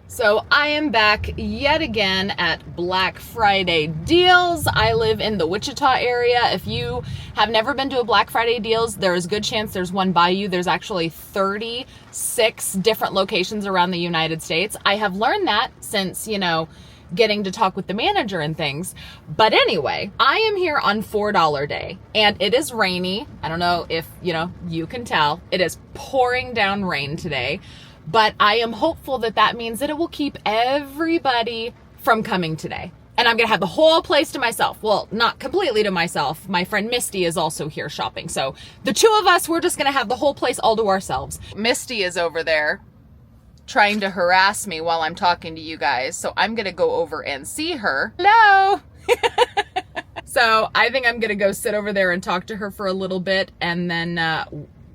So I am back yet again at Black Friday deals. I live in the Wichita area. If you have never been to a Black Friday deals, there is a good chance there's one by you. There's actually 36 different locations around the United States. I have learned that since, getting to talk with the manager and things. But anyway, I am here on $4 day and it is rainy. I don't know if, you can tell. It is pouring down rain today. But I am hopeful that that means that it will keep everybody from coming today. And I'm going to have the whole place to myself. Well, not completely to myself. My friend Misty is also here shopping. So the two of us, we're just going to have the whole place all to ourselves. Misty is over there trying to harass me while I'm talking to you guys. So I'm going to go over and see her. Hello. So I think I'm going to go sit over there and talk to her for a little bit. And then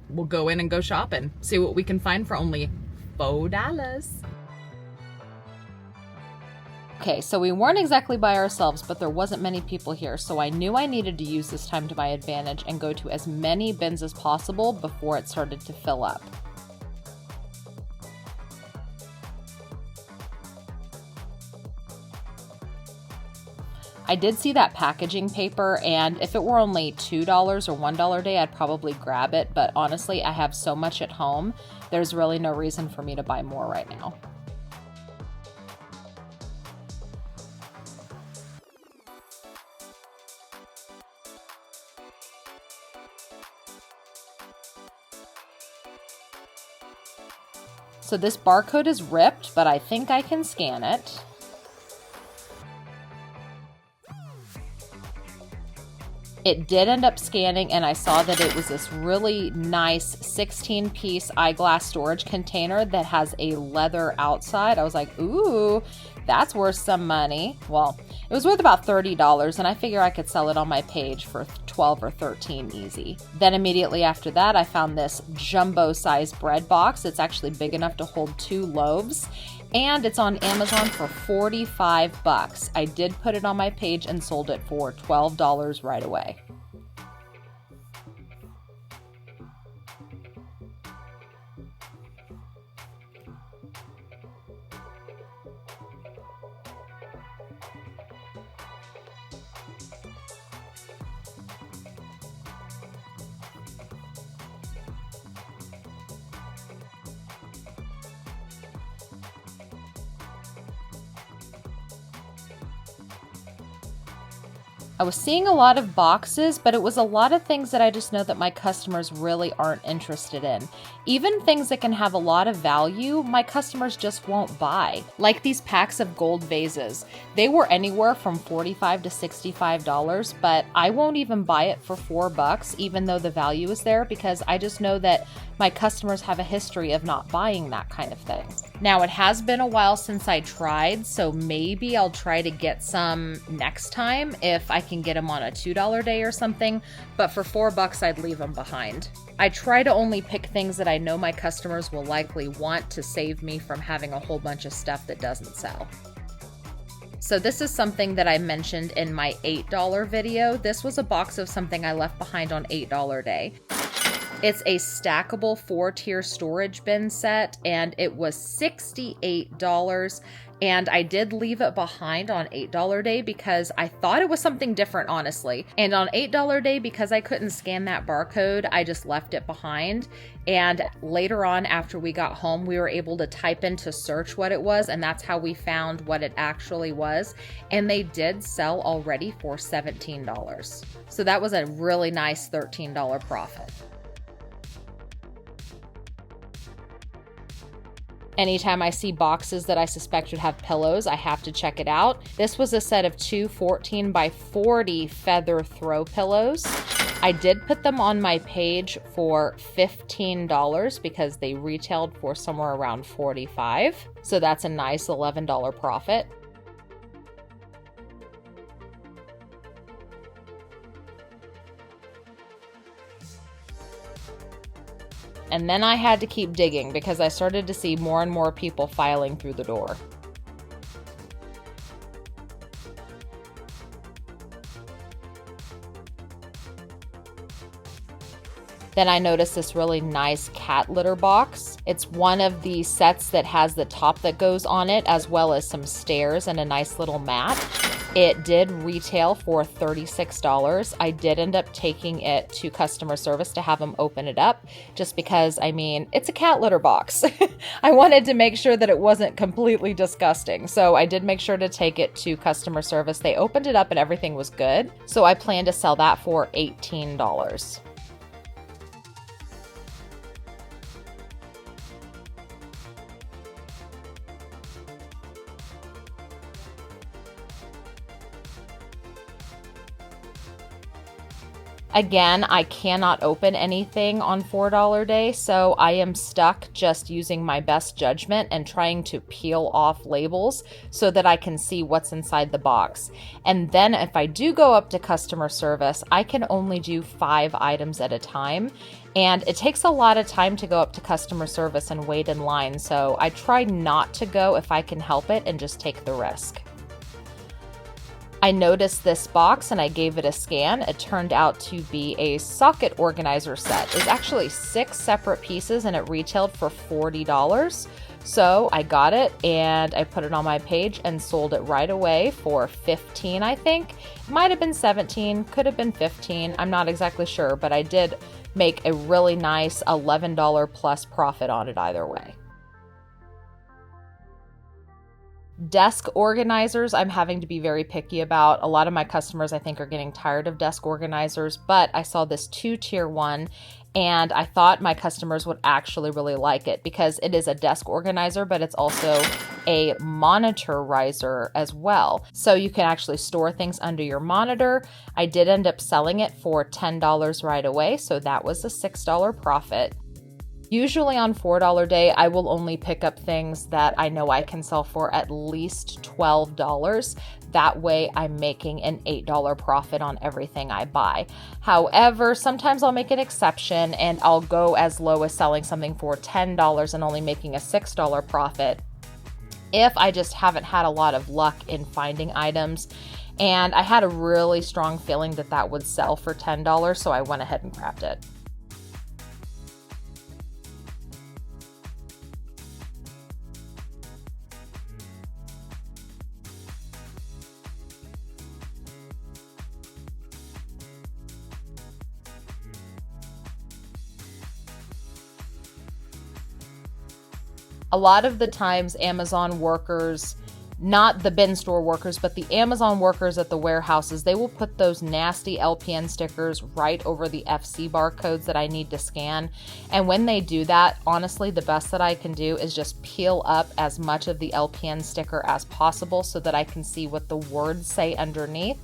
we'll go in and go shopping. See what we can find for only $4. Okay, so we weren't exactly by ourselves, but there wasn't many people here, so I knew I needed to use this time to my advantage and go to as many bins as possible before it started to fill up. I did see that packaging paper, and if it were only $2 or $1 a day, I'd probably grab it, but honestly, I have so much at home, there's really no reason for me to buy more right now. So this barcode is ripped, but I think I can scan it. It did end up scanning, and I saw that it was this really nice 16-piece eyeglass storage container that has a leather outside. I was like, ooh, that's worth some money. Well, it was worth about $30, and I figure I could sell it on my page for $12 or $13 easy. Then immediately after that, I found this jumbo-sized bread box. It's actually big enough to hold 2 loaves. And it's on Amazon for $45. I did put it on my page and sold it for $12 right away. I was seeing a lot of boxes, but it was a lot of things that I just know that my customers really aren't interested in. Even things that can have a lot of value, my customers just won't buy. Like these packs of gold vases. They were anywhere from $45 to $65, but I won't even buy it for $4, even though the value is there, because I just know that my customers have a history of not buying that kind of thing. Now, it has been a while since I tried, so maybe I'll try to get some next time if I can get them on a $2 day or something, but for $4, I'd leave them behind. I try to only pick things that I know my customers will likely want to save me from having a whole bunch of stuff that doesn't sell. So this is something that I mentioned in my $8 video. This was a box of something I left behind on $8 day. It's a stackable 4-tier storage bin set, and it was $68. And I did leave it behind on $8 day because I thought it was something different, honestly. And on $8 day, because I couldn't scan that barcode, I just left it behind. And later on, after we got home, we were able to type in to search what it was, and that's how we found what it actually was. And they did sell already for $17. So that was a really nice $13 profit. Anytime I see boxes that I suspect would have pillows, I have to check it out. This was a set of 2 14 by 40 feather throw pillows. I did put them on my page for $15 because they retailed for somewhere around $45. So that's a nice $11 profit. And then I had to keep digging because I started to see more and more people filing through the door. Then I noticed this really nice cat litter box. It's one of the sets that has the top that goes on it, as well as some stairs and a nice little mat. It did retail for $36. I did end up taking it to customer service to have them open it up, just because, I mean, it's a cat litter box. I wanted to make sure that it wasn't completely disgusting. So I did make sure to take it to customer service. They opened it up and everything was good. So I plan to sell that for $18. Again, I cannot open anything on $4 day, so I am stuck just using my best judgment and trying to peel off labels so that I can see what's inside the box. And then if I do go up to customer service, I can only do 5 items at a time. And it takes a lot of time to go up to customer service and wait in line, so I try not to go if I can help it and just take the risk. I noticed this box and I gave it a scan. It turned out to be a socket organizer set. It's actually 6 separate pieces and it retailed for $40. So I got it and I put it on my page and sold it right away for $15, I think. It might have been $17, could have been $15. I'm not exactly sure, but I did make a really nice $11 plus profit on it either way. Desk organizers, I'm having to be very picky about. A lot of my customers, I think, are getting tired of desk organizers, but I saw this 2-tier one and I thought my customers would actually really like it because it is a desk organizer, but it's also a monitorizer as well. So you can actually store things under your monitor. I did end up selling it for $10 right away, so that was a $6 profit. Usually on $4 day, I will only pick up things that I know I can sell for at least $12. That way I'm making an $8 profit on everything I buy. However, sometimes I'll make an exception and I'll go as low as selling something for $10 and only making a $6 profit if I just haven't had a lot of luck in finding items. And I had a really strong feeling that that would sell for $10, so I went ahead and grabbed it. A lot of the times Amazon workers, not the bin store workers, but the Amazon workers at the warehouses, they will put those nasty LPN stickers right over the FC barcodes that I need to scan. And when they do that, honestly, the best that I can do is just peel up as much of the LPN sticker as possible so that I can see what the words say underneath.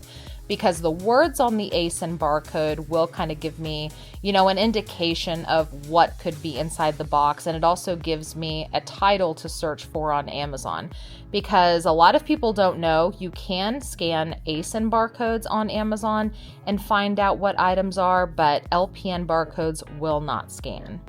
Because the words on the ASIN barcode will kind of give me, an indication of what could be inside the box. And it also gives me a title to search for on Amazon. Because a lot of people don't know, you can scan ASIN barcodes on Amazon and find out what items are, but LPN barcodes will not scan.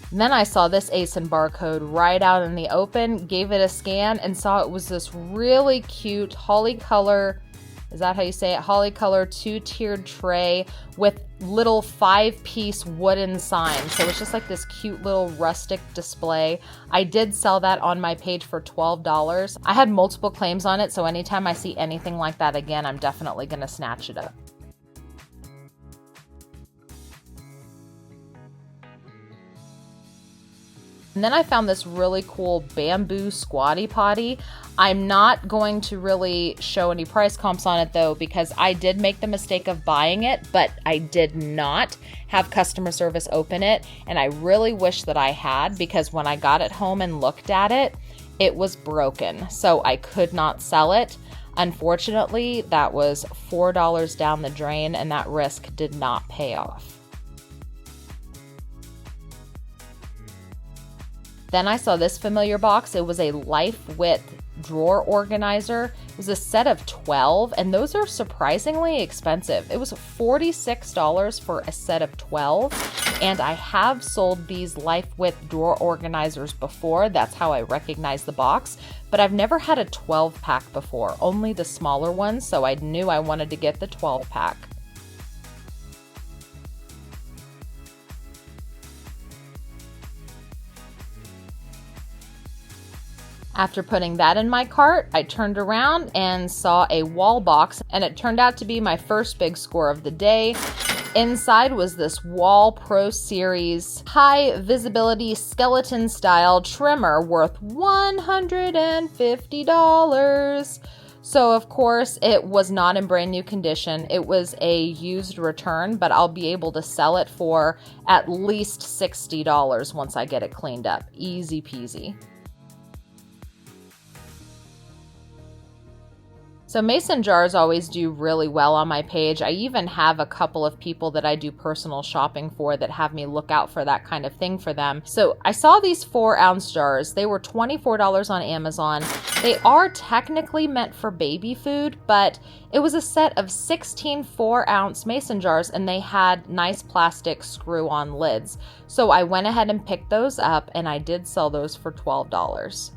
And then I saw this ASIN barcode right out in the open, gave it a scan, and saw it was this really cute holly color, is that how you say it? Holly color 2-tiered tray with little 5-piece wooden signs. So it's just like this cute little rustic display. I did sell that on my page for $12. I had multiple claims on it, so anytime I see anything like that again, I'm definitely going to snatch it up. And then I found this really cool bamboo squatty potty. I'm not going to really show any price comps on it though, because I did make the mistake of buying it, but I did not have customer service open it. And I really wish that I had, because when I got it home and looked at it, it was broken. So I could not sell it. Unfortunately, that was $4 down the drain and that risk did not pay off. Then I saw this familiar box. It was a Life Width drawer organizer. It was a set of 12, and those are surprisingly expensive. It was $46 for a set of 12, and I have sold these Life Width drawer organizers before. That's how I recognize the box, but I've never had a 12 pack before, only the smaller ones, so I knew I wanted to get the 12 pack. After putting that in my cart, I turned around and saw a wall box, and it turned out to be my first big score of the day. Inside was this Wall Pro Series high visibility skeleton style trimmer worth $150. So of course it was not in brand new condition. It was a used return, but I'll be able to sell it for at least $60 once I get it cleaned up. Easy peasy. So mason jars always do really well on my page. I even have a couple of people that I do personal shopping for that have me look out for that kind of thing for them. So I saw these 4-ounce jars. They were $24 on Amazon. They are technically meant for baby food, but it was a set of 16 4-ounce mason jars, and they had nice plastic screw-on lids. So I went ahead and picked those up, and I did sell those for $12.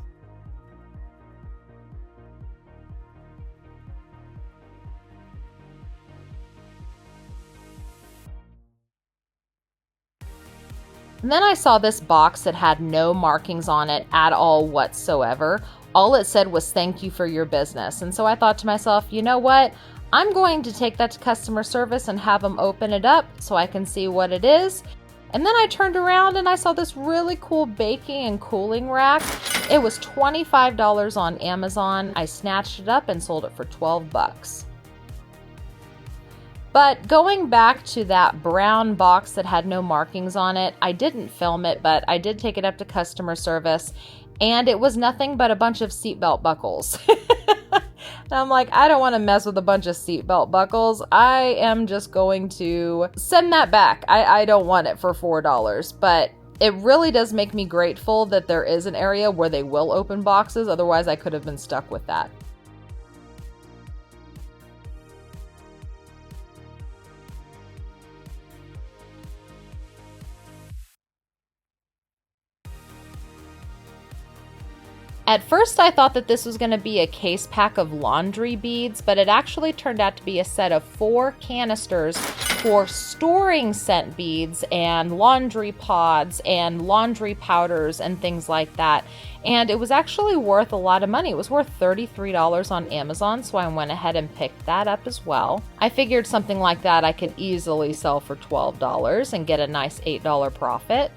And then I saw this box that had no markings on it at all whatsoever. All it said was "thank you for your business." And so I thought to myself, you know what? I'm going to take that to customer service and have them open it up so I can see what it is. And then I turned around and I saw this really cool baking and cooling rack. It was $25 on Amazon. I snatched it up and sold it for 12 bucks. But going back to that brown box that had no markings on it, I didn't film it, but I did take it up to customer service, and it was nothing but a bunch of seatbelt buckles. And I'm like, I don't want to mess with a bunch of seatbelt buckles. I am just going to send that back. I don't want it for $4, but it really does make me grateful that there is an area where they will open boxes. Otherwise, I could have been stuck with that. At first I thought that this was going to be a case pack of laundry beads, but it actually turned out to be a set of 4 canisters for storing scent beads and laundry pods and laundry powders and things like that. And it was actually worth a lot of money. It was worth $33 on Amazon, so I went ahead and picked that up as well. I figured something like that I could easily sell for $12 and get a nice $8 profit.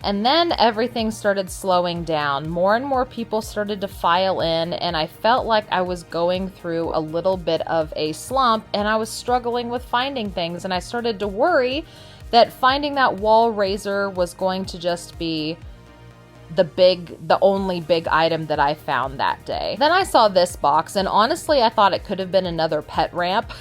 And then everything started slowing down. More and more people started to file in, and I felt like I was going through a little bit of a slump, and I was struggling with finding things, and I started to worry that finding that wall razor was going to just be the only big item that I found that day. Then I saw this box, and honestly, I thought it could have been another pet ramp.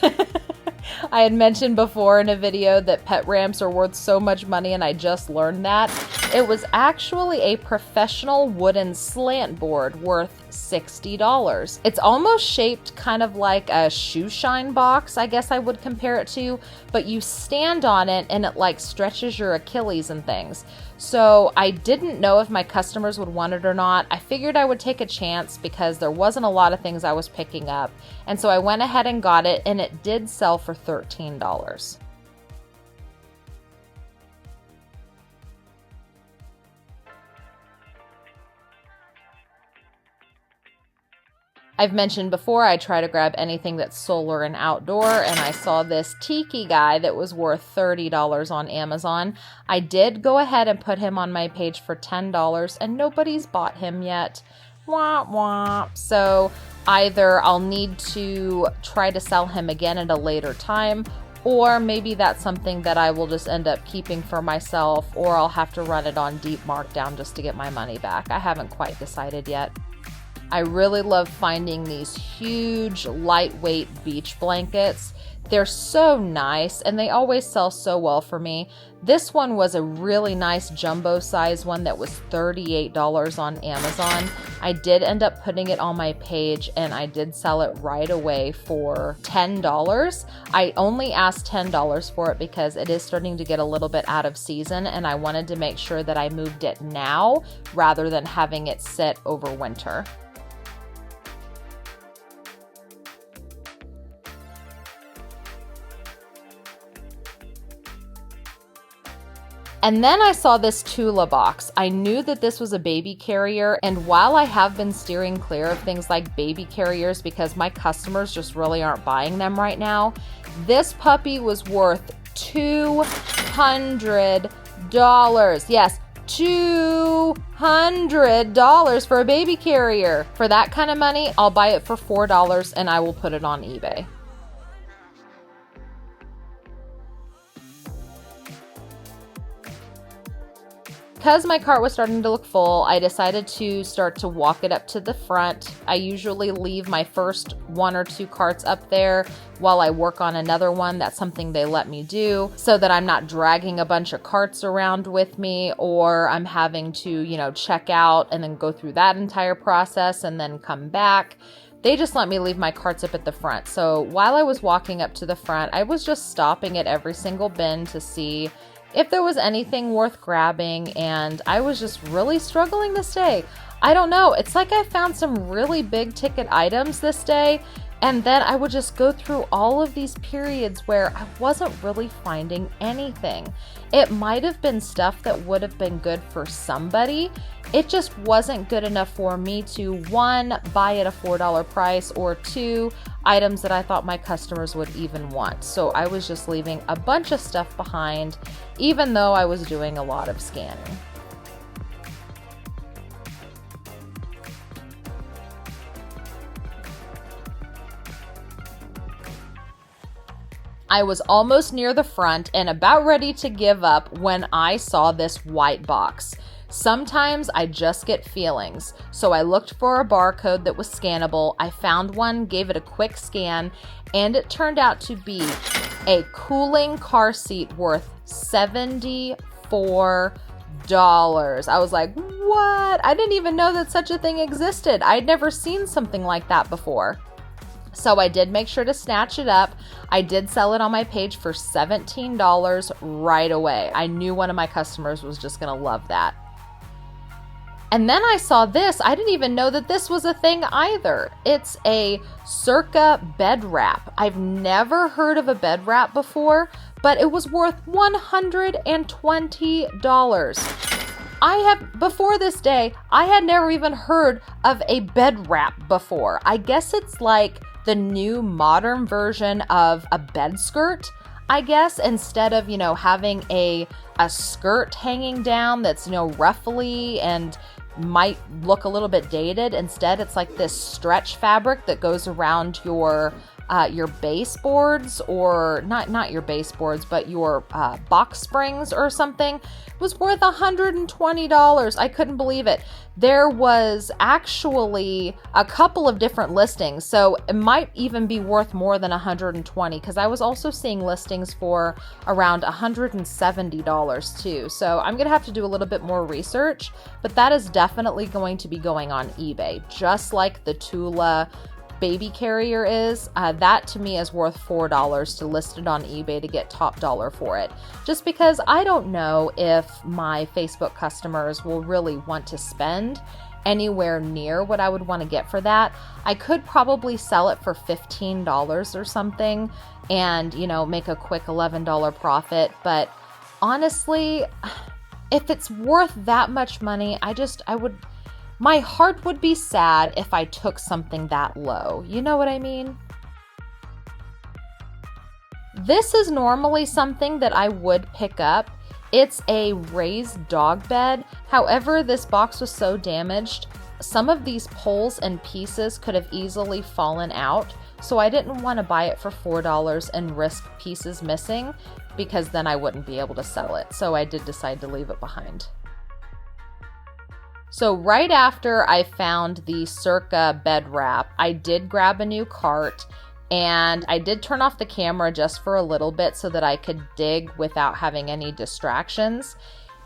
I had mentioned before in a video that pet ramps are worth so much money, and I just learned that. It was actually a professional wooden slant board worth $60. It's almost shaped kind of like a shoe shine box, I guess I would compare it to, but you stand on it and it like stretches your Achilles and things. So I didn't know if my customers would want it or not. I figured I would take a chance because there wasn't a lot of things I was picking up. And so I went ahead and got it, and it did sell for $13. I've mentioned before I try to grab anything that's solar and outdoor, and I saw this tiki guy that was worth $30 on Amazon. I did go ahead and put him on my page for $10, and nobody's bought him yet. Wah wah. So either I'll need to try to sell him again at a later time, or maybe that's something that I will just end up keeping for myself, or I'll have to run it on deep markdown just to get my money back. I haven't quite decided yet. I really love finding these huge, lightweight beach blankets. They're so nice and they always sell so well for me. This one was a really nice jumbo size one that was $38 on Amazon. I did end up putting it on my page and I did sell it right away for $10. I only asked $10 for it because it is starting to get a little bit out of season and I wanted to make sure that I moved it now rather than having it sit over winter. And then I saw this Tula box. I knew that this was a baby carrier, and while I have been steering clear of things like baby carriers because my customers just really aren't buying them right now, this puppy was worth $200. Yes, $200 for a baby carrier. For that kind of money, I'll buy it for $4 and I will put it on eBay. Because my cart was starting to look full, I decided to start to walk it up to the front. I usually leave my first 1 or 2 carts up there while I work on another one. That's something they let me do so that I'm not dragging a bunch of carts around with me, or I'm having to, check out and then go through that entire process and then come back. They just let me leave my carts up at the front. So while I was walking up to the front, I was just stopping at every single bin to see if there was anything worth grabbing, and I was just really struggling this day. I don't know, it's like I found some really big ticket items this day, and then I would just go through all of these periods where I wasn't really finding anything. It might have been stuff that would have been good for somebody. It just wasn't good enough for me to, 1, buy at a $4 price, or 2, items that I thought my customers would even want. So I was just leaving a bunch of stuff behind, even though I was doing a lot of scanning. I was almost near the front and about ready to give up when I saw this white box. Sometimes I just get feelings, so I looked for a barcode that was scannable. I found one, gave it a quick scan, and it turned out to be a cooling car seat worth $74. I was like, what? I didn't even know that such a thing existed. I'd never seen something like that before. So I did make sure to snatch it up. I did sell it on my page for $17 right away. I knew one of my customers was just going to love that. And then I saw this. I didn't even know that this was a thing either. It's a Circa bed wrap. I've never heard of a bed wrap before, but it was worth $120. Before this day, I had never even heard of a bed wrap before. I guess it's like the new modern version of a bed skirt, I guess, instead of, having a skirt hanging down that's, ruffly and might look a little bit dated. Instead, it's like this stretch fabric that goes around your baseboards, or not your baseboards, but your box springs or something. It was worth $120. I couldn't believe it. There was actually a couple of different listings, so it might even be worth more than $120, because I was also seeing listings for around $170 too. So I'm gonna have to do a little bit more research, but that is definitely going to be going on eBay, just like the Tula baby carrier is. That to me is worth $4 to list it on eBay to get top dollar for it. Just because I don't know if my Facebook customers will really want to spend anywhere near what I would want to get for that. I could probably sell it for $15 or something and, make a quick $11 profit. But honestly, if it's worth that much money, my heart would be sad if I took something that low. You know what I mean? This is normally something that I would pick up. It's a raised dog bed. However, this box was so damaged, some of these poles and pieces could have easily fallen out. So I didn't want to buy it for $4 and risk pieces missing, because then I wouldn't be able to sell it. So I did decide to leave it behind. So right after I found the Circa bed wrap, I did grab a new cart, And I did turn off the camera just for a little bit so that I could dig without having any distractions.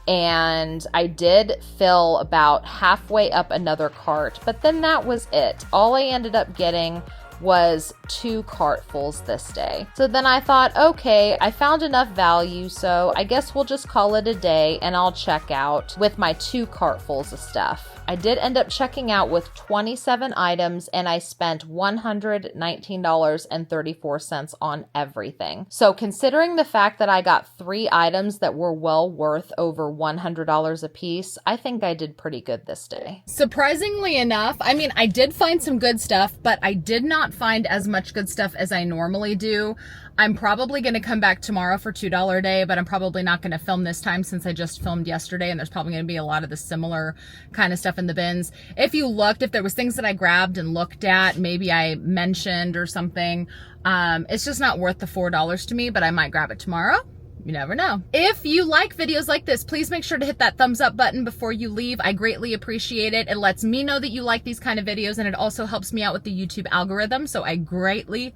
And I did fill about halfway up another cart, but then that was it. All I ended up getting was 2 cartfuls this day. So then I thought, okay, I found enough value, so I guess we'll just call it a day and I'll check out with my 2 cartfuls of stuff. I did end up checking out with 27 items and I spent $119.34 on everything. So considering the fact that I got 3 items that were well worth over $100 a piece, I think I did pretty good this day. Surprisingly enough, I mean, I did find some good stuff, but I did not find as much good stuff as I normally do. I'm probably going to come back tomorrow for $2 a day, but I'm probably not going to film this time since I just filmed yesterday, and there's probably going to be a lot of the similar kind of stuff in the bins. If you looked, if there was things that I grabbed and looked at, maybe I mentioned or something, it's just not worth the $4 to me, but I might grab it tomorrow. You never know. If you like videos like this, please make sure to hit that thumbs up button before you leave. I greatly appreciate it. It lets me know that you like these kind of videos, and it also helps me out with the YouTube algorithm. So I greatly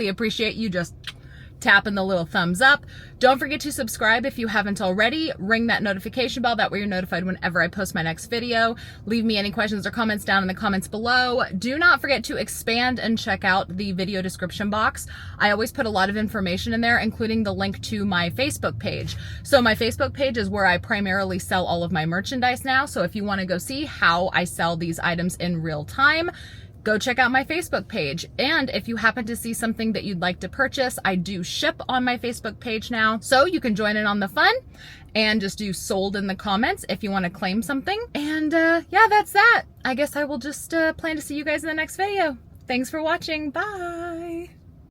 appreciate you just tapping the little thumbs up. Don't forget to subscribe if you haven't already. Ring that notification bell. That way you're notified whenever I post my next video. Leave me any questions or comments down in the comments below. Do not forget to expand and check out the video description box. I always put a lot of information in there, including the link to my Facebook page. So my Facebook page is where I primarily sell all of my merchandise now. So if you want to go see how I sell these items in real time, go check out my Facebook page. And if you happen to see something that you'd like to purchase, I do ship on my Facebook page now. So you can join in on the fun and just do sold in the comments if you want to claim something. And yeah, that's that. I guess I will just plan to see you guys in the next video. Thanks for watching. Bye.